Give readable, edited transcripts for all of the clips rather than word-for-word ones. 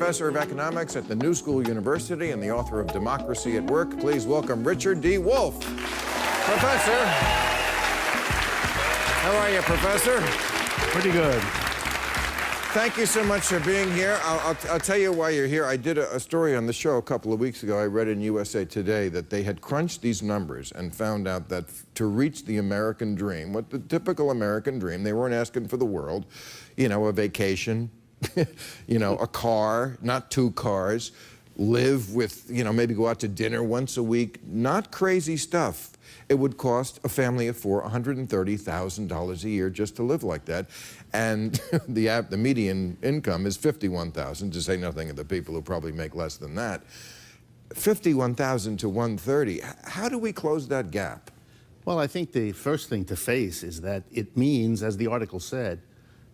professor of economics at the New School University and the author of Democracy at Work. Please welcome Richard D. Wolff. Professor. How are you, Professor? Pretty good. Thank you so much for being here. I'll tell you why you're here. I did a story on the show a couple of weeks ago. I read in USA Today that they had crunched these numbers and found out that to reach the American dream, what the typical American dream, they weren't asking for the world, you know, a vacation, you know, a car, not 2 cars, live with, you know, maybe go out to dinner once a week, not crazy stuff. It would cost a family of 4 $130,000 a year just to live like that. And the median income is $51,000, to say nothing of the people who probably make less than that. $51,000 to $130,000. How do we close that gap? Well, I think the first thing to face is that it means, as the article said,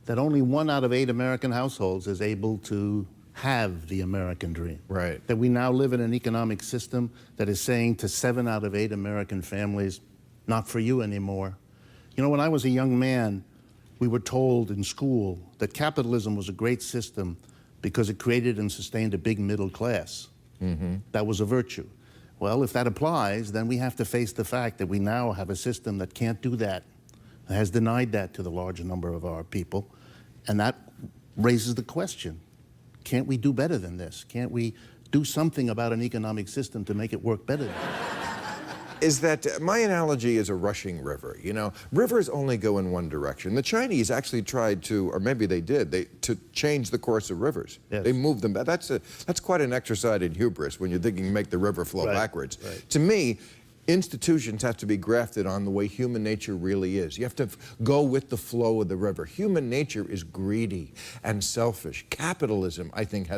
that only 1 out of 8 American households is able to have the American dream. Right. That we now live in an economic system that is saying to 7 out of 8 American families, not for you anymore. You know, when I was a young man, we were told in school that capitalism was a great system because it created and sustained a big middle class. Mm-hmm. That was a virtue. Well, if that applies, then we have to face the fact that we now have a system that can't do that, has denied that to the large number of our people, and that raises the question, can't we do better than this? Can't we do something about an economic system to make it work better than that? Is that my analogy is a rushing river. You know, rivers only go in one direction. The Chinese actually tried to, or maybe they did, to change the course of rivers. Yes. They moved them. That's quite an exercise in hubris when you're thinking make the river flow backwards. Right. To me, institutions have to be grafted on the way human nature really is. You have to go with the flow of the river. Human nature is greedy and selfish. Capitalism, I think,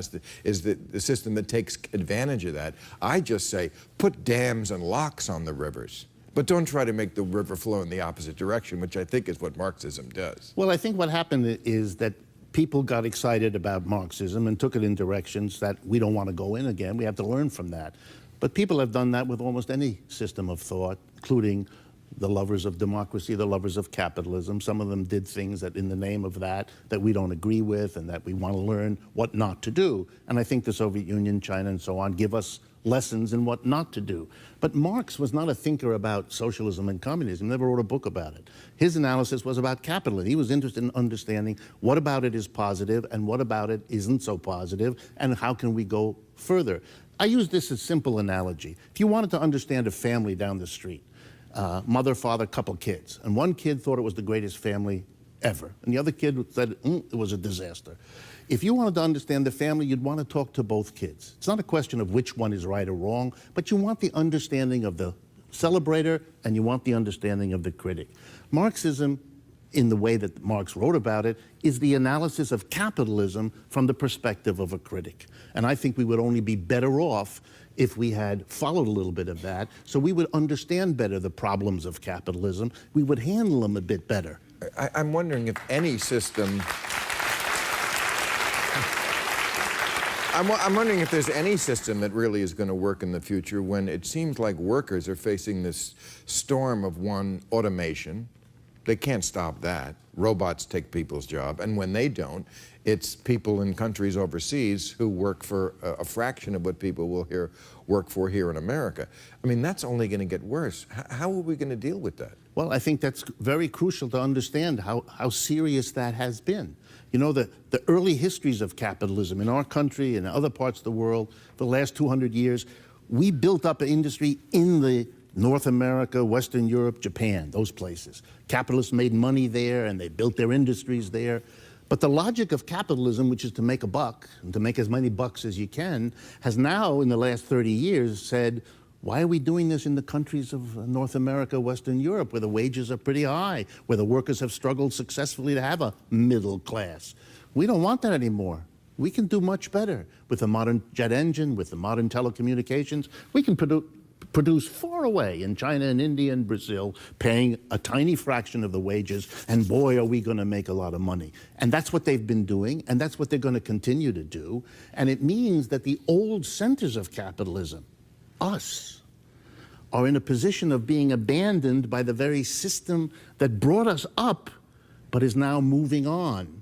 is the system that takes advantage of that. I just say, put dams and locks on the rivers, but don't try to make the river flow in the opposite direction, which I think is what Marxism does. Well, I think what happened is that people got excited about Marxism and took it in directions that we don't want to go in again. We have to learn from that. But people have done that with almost any system of thought, including the lovers of democracy, the lovers of capitalism. Some of them did things that in the name of that we don't agree with and that we want to learn what not to do. And I think the Soviet Union, China, and so on give us lessons in what not to do. But Marx was not a thinker about socialism and communism. He never wrote a book about it. His analysis was about capitalism. He was interested in understanding what about it is positive and what about it isn't so positive, and how can we go further. I use this as a simple analogy. If you wanted to understand a family down the street, mother, father, couple kids, and one kid thought it was the greatest family ever, and the other kid said it was a disaster. If you wanted to understand the family, you'd want to talk to both kids. It's not a question of which one is right or wrong, but you want the understanding of the celebrator and you want the understanding of the critic. Marxism, in the way that Marx wrote about it, is the analysis of capitalism from the perspective of a critic. And I think we would only be better off if we had followed a little bit of that, so we would understand better the problems of capitalism. We would handle them a bit better. I'm wondering if any system... I'm wondering if there's any system that really is going to work in the future when it seems like workers are facing this storm of automation. They can't stop that. Robots take people's job, and when they don't, it's people in countries overseas who work for a fraction of what people will work for here in America. I mean, that's only going to get worse. How are we going to deal with that? Well, I think that's very crucial to understand how serious that has been. You know, the early histories of capitalism in our country and other parts of the world for the last 200 years, we built up an industry in the North America, Western Europe, Japan, those places. Capitalists made money there and they built their industries there. But the logic of capitalism, which is to make a buck and to make as many bucks as you can, has now in the last 30 years said, why are we doing this in the countries of North America, Western Europe, where the wages are pretty high, where the workers have struggled successfully to have a middle class? We don't want that anymore. We can do much better with the modern jet engine, with the modern telecommunications. We can produce far away in China and India and Brazil, paying a tiny fraction of the wages, and boy, are we going to make a lot of money. And that's what they've been doing, and that's what they're going to continue to do. And it means that the old centers of capitalism, us, are in a position of being abandoned by the very system that brought us up, but is now moving on.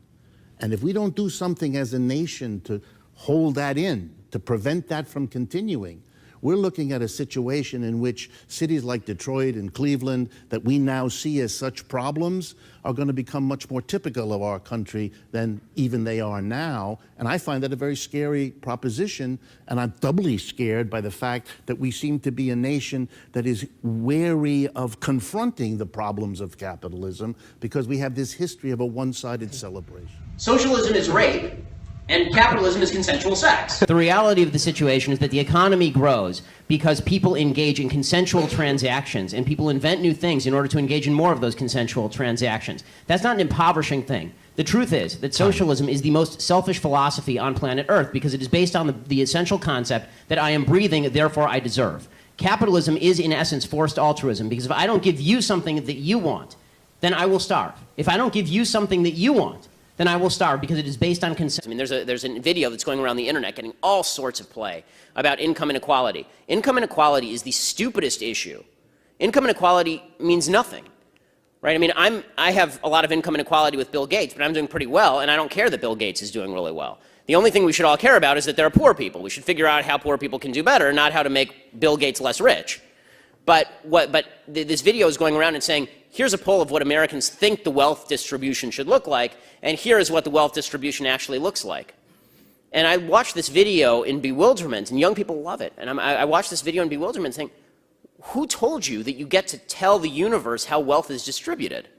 And if we don't do something as a nation to hold that in, to prevent that from continuing. We're looking at a situation in which cities like Detroit and Cleveland that we now see as such problems are going to become much more typical of our country than even they are now. And I find that a very scary proposition, and I'm doubly scared by the fact that we seem to be a nation that is wary of confronting the problems of capitalism because we have this history of a one-sided celebration. Socialism is rape, and capitalism is consensual sex. The reality of the situation is that the economy grows because people engage in consensual transactions, and people invent new things in order to engage in more of those consensual transactions. That's not an impoverishing thing. The truth is that socialism is the most selfish philosophy on planet Earth because it is based on the essential concept that I am breathing, therefore I deserve. Capitalism is, in essence, forced altruism, because if I don't give you something that you want, then I will starve. If I don't give you something that you want, then I will starve, because it is based on consent. I mean, there's a video that's going around the internet getting all sorts of play about income inequality. Income inequality is the stupidest issue. Income inequality means nothing, right? I mean, I have a lot of income inequality with Bill Gates, but I'm doing pretty well, and I don't care that Bill Gates is doing really well. The only thing we should all care about is that there are poor people. We should figure out how poor people can do better, not how to make Bill Gates less rich. But this video is going around and saying, here's a poll of what Americans think the wealth distribution should look like, and here is what the wealth distribution actually looks like. And I watched this video in bewilderment, and young people love it. And I watched this video in bewilderment saying, who told you that you get to tell the universe how wealth is distributed?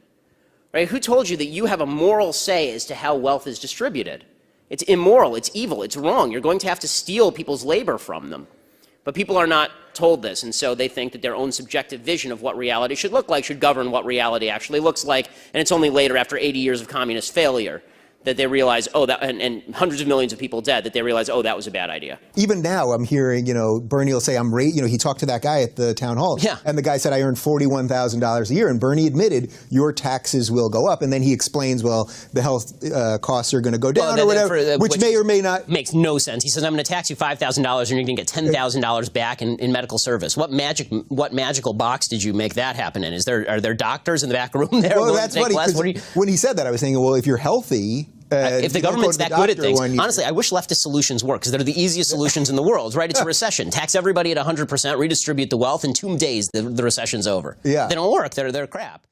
Right? Who told you that you have a moral say as to how wealth is distributed? It's immoral, it's evil, it's wrong. You're going to have to steal people's labor from them. But people are not told this, and so they think that their own subjective vision of what reality should look like should govern what reality actually looks like, and it's only later, after 80 years of communist failure, that they realize, oh, that, and hundreds of millions of people dead, that they realize, oh, that was a bad idea. Even now, I'm hearing, Bernie will say, he talked to that guy at the town hall, yeah. And the guy said, I earned $41,000 a year, and Bernie admitted, your taxes will go up, and then he explains, well, the health costs are going to go down or whatever, which may or may not. Makes no sense. He says, I'm going to tax you $5,000, and you're going to get $10,000 back in medical service. What magical box did you make that happen in? Are there doctors in the back room there? Well, that's funny, when he said that, I was thinking, well, if you're healthy, if the government's that good at things, honestly, I wish leftist solutions work, because they're the easiest solutions in the world, right? It's a recession. Tax everybody at 100%, redistribute the wealth, in 2 days the recession's over. Yeah. They don't work. They're crap.